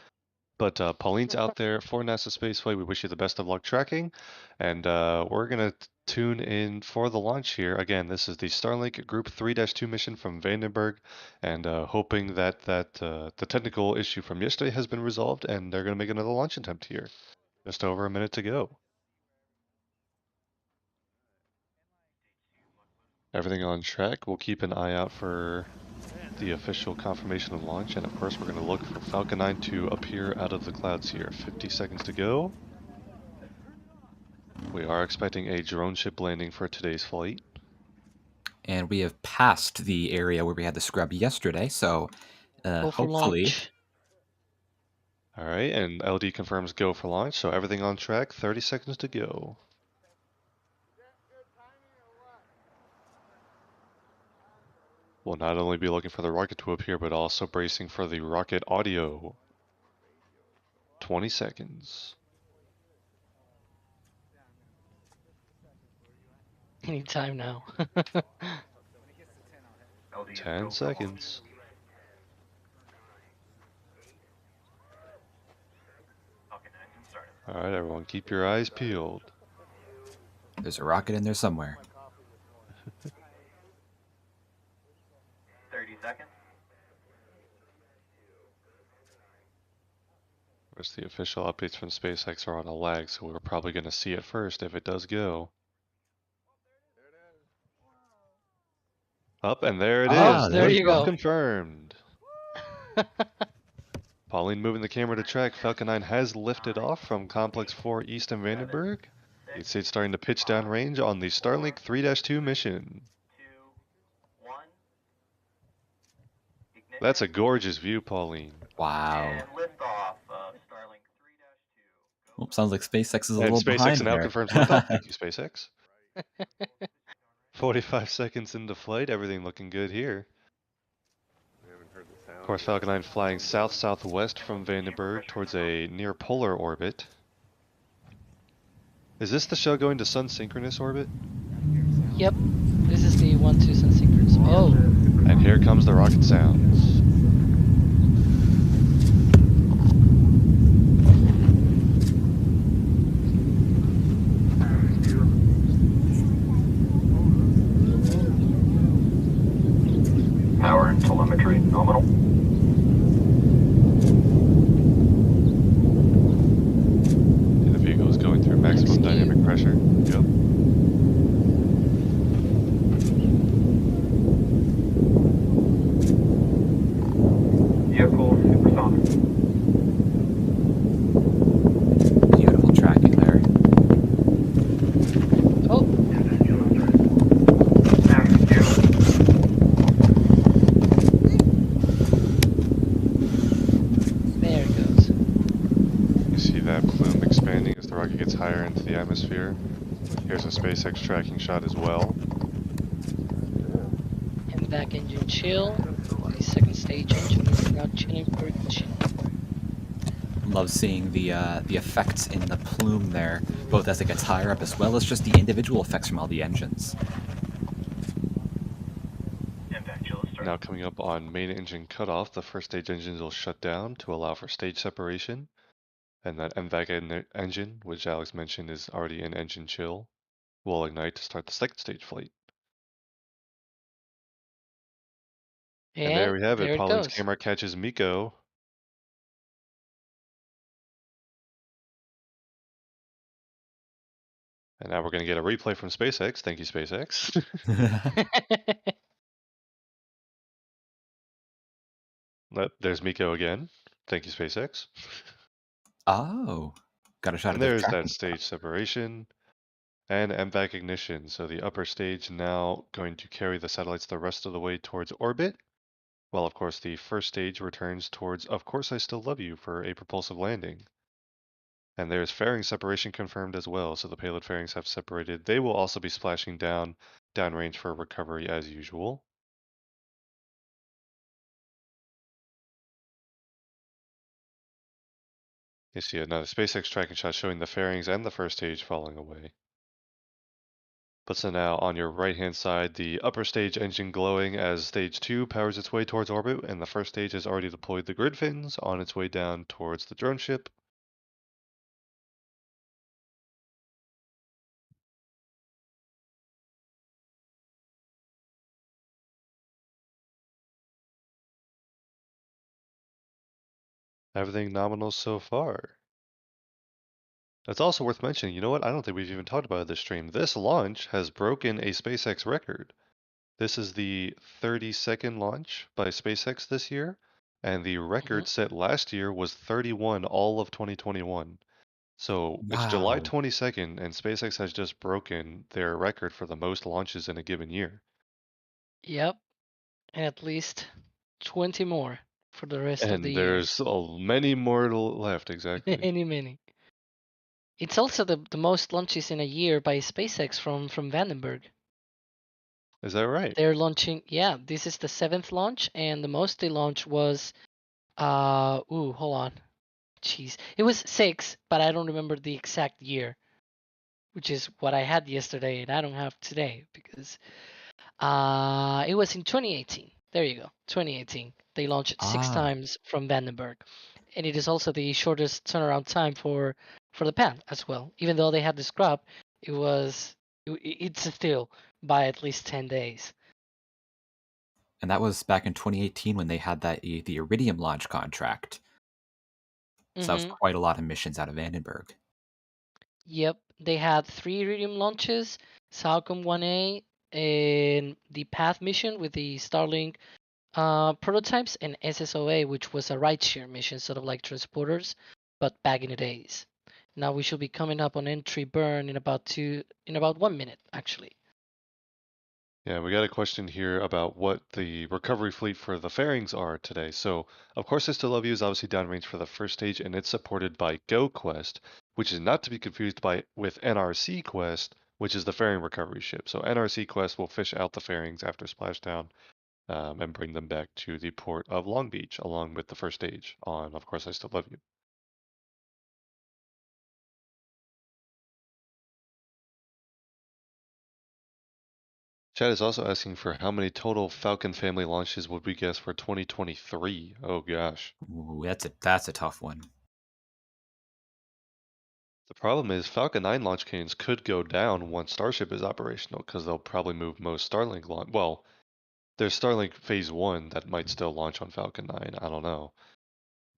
[SPEAKER 5] But Pauline's out there for NASASpaceflight. We wish you the best of luck tracking. And we're going to tune in for the launch here. Again, this is the Starlink Group 3-2 mission from Vandenberg. And hoping that the technical issue from yesterday has been resolved. And they're going to make another launch attempt here. Just over a minute to go. Everything on track. We'll keep an eye out for the official confirmation of launch, and of course we're going to look for Falcon 9 to appear out of the clouds here. 50 seconds to go. We are expecting a drone ship landing for today's flight.
[SPEAKER 7] And we have passed the area where we had the scrub yesterday, so hopefully...
[SPEAKER 5] Alright, and LD confirms go for launch, so everything on track, 30 seconds to go. We'll not only be looking for the rocket to appear, but also bracing for the rocket audio. 20 seconds.
[SPEAKER 6] Anytime now.
[SPEAKER 5] 10 seconds. Alright everyone, keep your eyes peeled.
[SPEAKER 7] There's a rocket in there somewhere.
[SPEAKER 4] 30 seconds.
[SPEAKER 5] Of course, the official updates from SpaceX are on a lag, so we're probably going to see it first if it does go. Up, and there it is.
[SPEAKER 6] There you go.
[SPEAKER 5] Confirmed. Pauline moving the camera to track. Falcon 9 has lifted off from Complex 4 East in Vandenberg. You can see it's starting to pitch down range on the Starlink 3-2 mission. That's a gorgeous view, Pauline.
[SPEAKER 7] Wow.
[SPEAKER 4] And liftoff of Starlink 3-2.
[SPEAKER 7] Well, sounds like SpaceX is a
[SPEAKER 5] And
[SPEAKER 7] little
[SPEAKER 5] SpaceX
[SPEAKER 7] behind
[SPEAKER 5] now
[SPEAKER 7] there.
[SPEAKER 5] confirms liftoff. Thank you, SpaceX. 45 seconds into flight, everything looking good here. Of course, Falcon 9 flying south-southwest from Vandenberg towards a near-polar orbit. Is this the shell going to sun-synchronous orbit?
[SPEAKER 6] Yep. This is the 1-2 sun synchronous. Oh.
[SPEAKER 5] And here comes the rocket sounds.
[SPEAKER 4] Power and telemetry nominal.
[SPEAKER 5] And the vehicle is going through maximum dynamic pressure. Yep.
[SPEAKER 4] Vehicle supersonic.
[SPEAKER 7] Beautiful tracking there.
[SPEAKER 6] Oh. There it goes.
[SPEAKER 5] You see that plume expanding as the rocket gets higher into the atmosphere. Here's a SpaceX tracking shot as well.
[SPEAKER 6] And back engine chill. The second stage engine is now chilling for chill.
[SPEAKER 7] Love seeing the effects in the plume there, both as it gets higher up as well as just the individual effects from all the engines.
[SPEAKER 4] Impact chill is
[SPEAKER 5] Now coming up on main engine cutoff, the first stage engines will shut down to allow for stage separation. And that MVAC engine, which Alex mentioned is already in engine chill, will ignite to start the second stage flight. And there we have it.
[SPEAKER 6] There it
[SPEAKER 5] Pauline's
[SPEAKER 6] goes.
[SPEAKER 5] camera catches Miko. And now we're going to get a replay from SpaceX. Thank you, SpaceX. There's Miko again. Thank you, SpaceX.
[SPEAKER 7] Oh, got a shot
[SPEAKER 5] And
[SPEAKER 7] of the
[SPEAKER 5] there's
[SPEAKER 7] tracking.
[SPEAKER 5] that stage separation and MVAC ignition. So the upper stage now going to carry the satellites the rest of the way towards orbit. Well, of course, the first stage returns towards Of Course I Still Love You for a propulsive landing. And there's fairing separation confirmed as well, so the payload fairings have separated. They will also be splashing downrange for recovery as usual. You see another SpaceX tracking shot showing the fairings and the first stage falling away. But so now on your right hand side, the upper stage engine glowing as stage 2 powers its way towards orbit, and the first stage has already deployed the grid fins on its way down towards the drone ship. Everything nominal so far. It's also worth mentioning, you know what? I don't think we've even talked about this stream. This launch has broken a SpaceX record. This is the 32nd launch by SpaceX this year, and the record set last year was 31 all of 2021. So it's July
[SPEAKER 7] Wow.
[SPEAKER 5] 22nd, and SpaceX has just broken their record for the most launches in a given year.
[SPEAKER 6] Yep. And at least 20 more for the rest of the
[SPEAKER 5] And
[SPEAKER 6] year.
[SPEAKER 5] there's many more left, exactly.
[SPEAKER 6] Many. It's also the most launches in a year by SpaceX from Vandenberg.
[SPEAKER 5] Is that right?
[SPEAKER 6] They're launching, yeah, this is the 7th launch, and the most they launched was, hold on. Jeez. It was 6, but I don't remember the exact year, which is what I had yesterday and I don't have today because it was in 2018. There you go, 2018. They launched 6 times from Vandenberg, and it is also the shortest turnaround time for the pad as well. Even though they had the scrub, it's still by at least 10 days.
[SPEAKER 7] And that was back in 2018 when they had the Iridium launch contract. So that was quite a lot of missions out of Vandenberg.
[SPEAKER 6] Yep, they had 3 Iridium launches, Falcon 1A, and the Path mission with the Starlink prototypes, and SSOA, which was a rideshare mission, sort of like transporters, but back in the days. Now we should be coming up on entry burn in about 1 minute, actually.
[SPEAKER 5] Yeah, we got a question here about what the recovery fleet for the fairings are today. So, of course, I Still Love You is obviously downrange for the first stage, and it's supported by GoQuest, which is not to be confused with NRC Quest, which is the fairing recovery ship. So NRC Quest will fish out the fairings after splashdown and bring them back to the port of Long Beach, along with the first stage on Of Course I Still Love You. Chad is also asking for how many total Falcon family launches would we guess for 2023? Oh gosh.
[SPEAKER 7] Ooh, that's a tough one.
[SPEAKER 5] The problem is Falcon 9 launch cadence could go down once Starship is operational because they'll probably move most Starlink launch. Well, there's Starlink Phase 1 that might still launch on Falcon 9. I don't know.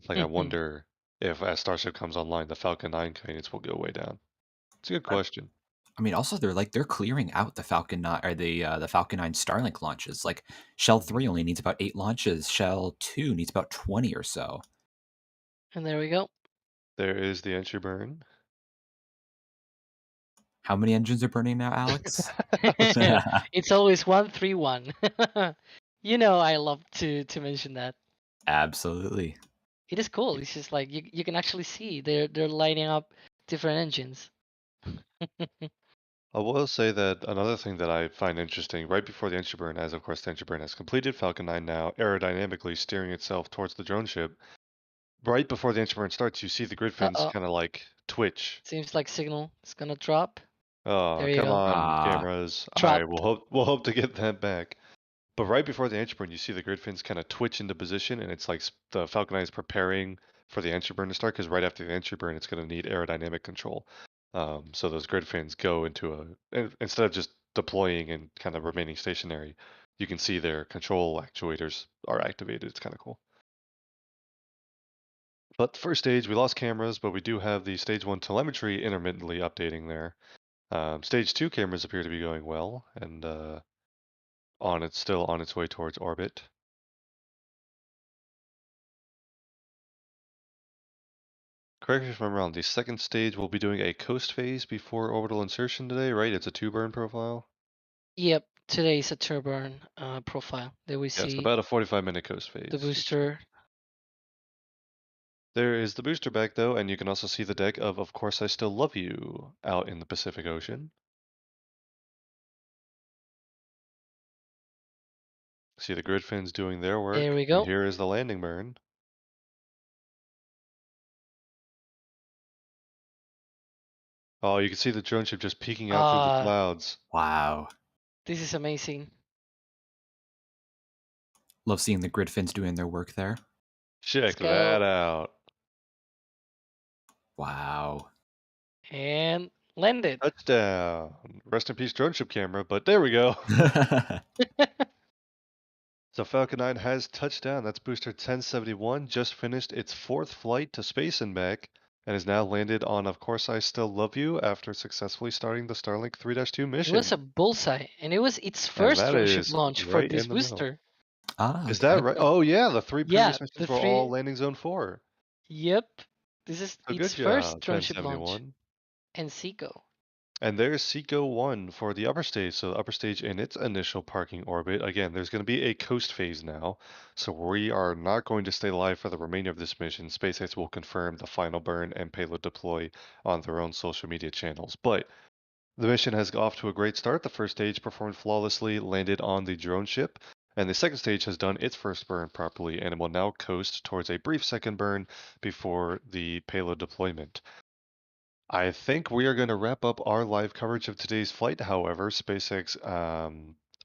[SPEAKER 5] Like, I wonder if as Starship comes online, the Falcon 9 cadence will go way down. It's a good question.
[SPEAKER 7] I mean, also they're clearing out the Falcon 9 or the Falcon 9 Starlink launches. Like Shell 3 only needs about 8 launches. Shell 2 needs about 20 or so.
[SPEAKER 6] And there we go.
[SPEAKER 5] There is the entry burn.
[SPEAKER 7] How many engines are burning now, Alex?
[SPEAKER 6] It's always 131. You know, I love to mention that.
[SPEAKER 7] Absolutely.
[SPEAKER 6] It is cool. It's just like you can actually see they're lighting up different engines.
[SPEAKER 5] I will say that another thing that I find interesting, right before the entry burn, as of course the entry burn has completed, Falcon 9 now aerodynamically steering itself towards the drone ship. Right before the entry burn starts, you see the grid fins kind of like twitch.
[SPEAKER 6] Seems like signal is gonna drop.
[SPEAKER 5] Oh,
[SPEAKER 6] There you
[SPEAKER 5] come
[SPEAKER 6] go.
[SPEAKER 5] on, cameras.
[SPEAKER 6] Drop.
[SPEAKER 5] We'll hope to get that back. But right before the entry burn, you see the grid fins kind of twitch into position, and it's like the Falcon 9 is preparing for the entry burn to start, because right after the entry burn, it's going to need aerodynamic control. So those grid fins go into instead of just deploying and kind of remaining stationary, you can see their control actuators are activated. It's kind of cool. But the first stage, we lost cameras, but we do have the stage 1 telemetry intermittently updating there. Stage 2 cameras appear to be going well, and still on its way towards orbit. Correct me if I'm wrong, the second stage will be doing a coast phase before orbital insertion today, right? It's a 2-burn profile?
[SPEAKER 6] Yep, today is a turban profile. There we
[SPEAKER 5] Yes,
[SPEAKER 6] see
[SPEAKER 5] about a 45-minute coast phase.
[SPEAKER 6] the booster.
[SPEAKER 5] There is the booster back though, and you can also see the deck of Course I Still Love You out in the Pacific Ocean. See the grid fins doing their work.
[SPEAKER 6] There we go.
[SPEAKER 5] And here is the landing burn. Oh, you can see the drone ship just peeking out through the clouds.
[SPEAKER 7] Wow.
[SPEAKER 6] This is amazing.
[SPEAKER 7] Love seeing the grid fins doing their work there.
[SPEAKER 5] Check that out.
[SPEAKER 7] Wow.
[SPEAKER 6] And landed.
[SPEAKER 5] Touchdown. Rest in peace drone ship camera, but there we go. So Falcon 9 has touched down. That's booster 1071, just finished its 4th flight to space and back, and is now landed on Of Course I Still Love You after successfully starting the Starlink 3-2 mission.
[SPEAKER 6] It was a bullseye, and it was its first drone ship launch for
[SPEAKER 5] right
[SPEAKER 6] this
[SPEAKER 5] in the middle.
[SPEAKER 6] booster.
[SPEAKER 5] Is that right? Oh yeah, the 3 previous missions
[SPEAKER 6] the
[SPEAKER 5] were
[SPEAKER 6] three-
[SPEAKER 5] all landing zone 4.
[SPEAKER 6] Yep. This is
[SPEAKER 5] So
[SPEAKER 6] its
[SPEAKER 5] good
[SPEAKER 6] first
[SPEAKER 5] job,
[SPEAKER 6] drone ship launch.
[SPEAKER 5] 1071.
[SPEAKER 6] And Seco.
[SPEAKER 5] And there's Seco 1 for the upper stage. So the upper stage in its initial parking orbit. Again, there's going to be a coast phase now. So we are not going to stay live for the remainder of this mission. SpaceX will confirm the final burn and payload deploy on their own social media channels. But the mission has off to a great start. The first stage performed flawlessly, landed on the drone ship. And the second stage has done its first burn properly and will now coast towards a brief second burn before the payload deployment. I think we are going to wrap up our live coverage of today's flight. However, SpaceX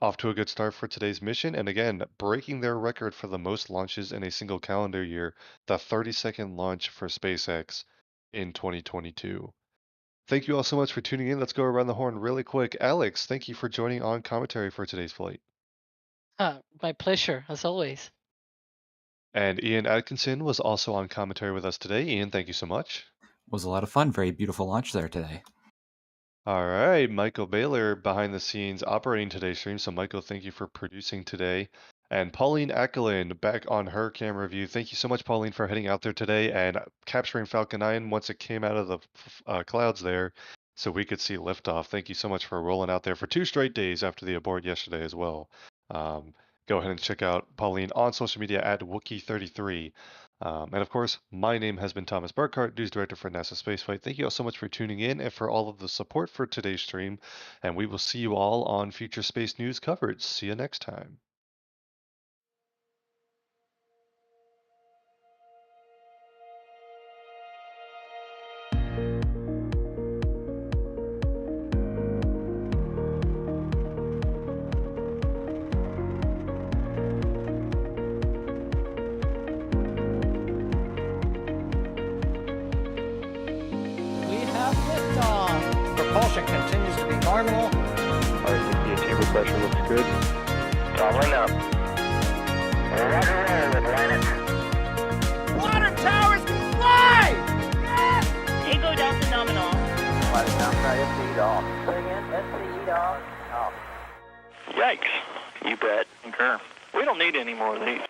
[SPEAKER 5] off to a good start for today's mission. And again, breaking their record for the most launches in a single calendar year, the 32nd launch for SpaceX in 2022. Thank you all so much for tuning in. Let's go around the horn really quick. Alex, thank you for joining on commentary for today's flight.
[SPEAKER 6] My pleasure, as always.
[SPEAKER 5] And Ian Atkinson was also on commentary with us today. Ian, thank you so much.
[SPEAKER 7] Was a lot of fun. Very beautiful launch there today.
[SPEAKER 5] All right, Michael Baylor behind the scenes operating today's stream. So Michael, thank you for producing today. And Pauline Acklin back on her camera view. Thank you so much, Pauline, for heading out there today and capturing Falcon 9 once it came out of the clouds there so we could see liftoff. Thank you so much for rolling out there for 2 straight days after the abort yesterday as well. Go ahead and check out Pauline on social media at Wookie33. And of course, my name has been Thomas Burkhart, News Director for NASASpaceflight. Thank you all so much for tuning in and for all of the support for today's stream. And we will see you all on future space news coverage. See you next time.
[SPEAKER 2] Liftoff. Propulsion continues to be normal.
[SPEAKER 3] RCP chamber pressure looks good.
[SPEAKER 4] Traveling up.
[SPEAKER 3] Roger, roll with Atlantic.
[SPEAKER 2] Water towers can fly!
[SPEAKER 8] Echo Delta nominal.
[SPEAKER 3] Flight is now SCE off. Say again, SCE off.
[SPEAKER 4] Yikes. You bet. Concur. We don't need any more of these.